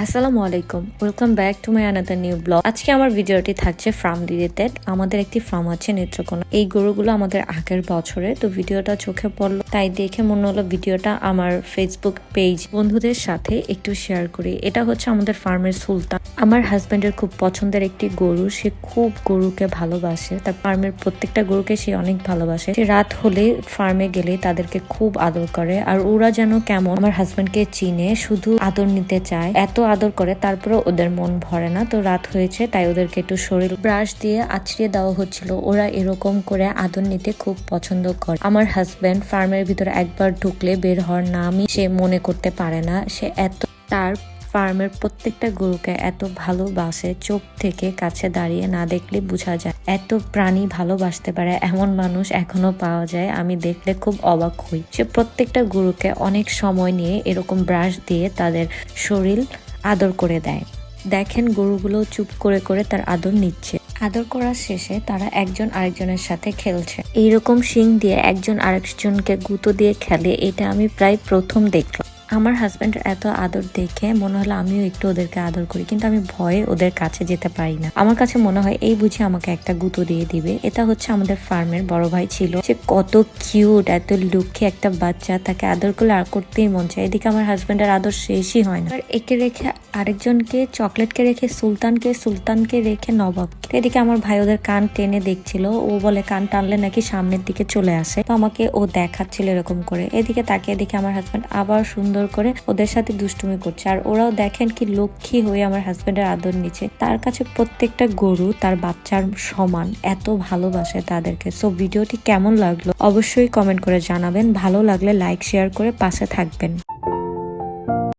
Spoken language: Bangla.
আসসালামু আলাইকুম, welcome back to my another new blog. আজকে আমার ভিডিওটি থাকছে ফার্ম রিলেটেড। আমাদের একটি ফার্ম আছে নেত্রকোনা। এই গরুগুলো আমাদের আগের বছরে, তো ভিডিওটা চোখে পড়লো, তাই দেখে মনে হলো ভিডিওটা আমার ফেসবুক পেজ বন্ধুদের সাথে একটু শেয়ার করি। এটা হচ্ছে আমাদের ফার্মের সুলতান। আমার হাজবেন্ডের খুব পছন্দের একটি গরু। সে খুব গরুকে ভালোবাসে, তার ফার্মের প্রত্যেকটা গরুকে সে অনেক ভালোবাসে। সে রাত হলে ফার্মে গেলে তাদেরকে খুব আদর করে, আর ওরা যেন কেমন আমার হাজবেন্ডকে চিনে, শুধু আদর নিতে চায়, এত আদর করে, তারপরে ওদের মন ভরে না। তো রাত হয়েছে, তাই ওদেরকে একটু শরীর ব্রাশ দিয়ে আছড়িয়ে দেওয়া হচ্ছিল। ওরা এরকম করে আদর নিতে খুব পছন্দ করে। আমার হাজবেন্ড ফার্মের ভিতরে একবার ঢুকলে বের হওয়ার নামই সে মনে করতে পারে না। সে এত তার ফার্মের প্রত্যেকটা গরুকে এত ভালোবাসে, চোখ থেকে কাছে দাঁড়িয়ে না দেখলে বোঝা যায় এত প্রাণী ভালোবাসতে পারে এমন মানুষ এখনো পাওয়া যায়। আমি দেখলে খুব অবাক হই। সে প্রত্যেকটা গরুকে অনেক সময় নিয়ে এরকম ব্রাশ দিয়ে তাদের শরীর আদর করে দেয়। দেখেন গরুগুলো চুপ করে করে তার আদর নিচ্ছে। আদর করার শেষে তারা একজন আরেকজনের সাথে খেলছে। এইরকম শিং দিয়ে একজন আরেকজনকে গুঁতো দিয়ে খেলে, এটা আমি প্রায় প্রথম দেখলাম। আমার হাজবেন্ডের এত আদর দেখে মনে হলো আমিও একটু ওদেরকে আদর করি, কিন্তু আমি ভয়ে ওদের কাছে যেতে পারি না। আমার কাছে মনে হয় এই বুঝি আমাকে একটা গুঁতো দিয়ে দিবে। এটা হচ্ছে আমাদের ফার্মের বড় ভাই ছিল। সে কত কিউট, এত লক্ষ্মী একটা বাচ্চা, তাকে আদর করলে আর করতেই মন চায়। এদিকে আমার হাজবেন্ডের আদর শেষই হয় না। একে রেখে আরেকজনকে, চকলেটকে রেখে সুলতানকে, সুলতানকে রেখে নবাবকে। এদিকে আমার ভাই ওদের কান টেনে দেখছিল। ও বলে কান টানলে নাকি সামনের দিকে চলে আসে, তো আমাকে ও দেখাচ্ছিল এরকম করে। এদিকে তাকিয়ে দেখে আমার হাজবেন্ড আবার সুন্দর করে ওদের সাথে দুষ্টুমি করছে, আর ওরাও দেখেন কি লক্ষ্মী হয়ে আমার হাজবেন্ডের আদর নিচ্ছে। তার কাছে প্রত্যেকটা গরু তার বাচ্চার সমান, এত ভালোবাসে তাদেরকে। সো ভিডিওটি কেমন লাগলো অবশ্যই কমেন্ট করে জানাবেন। ভালো লাগলে লাইক শেয়ার করে পাশে থাকবেন।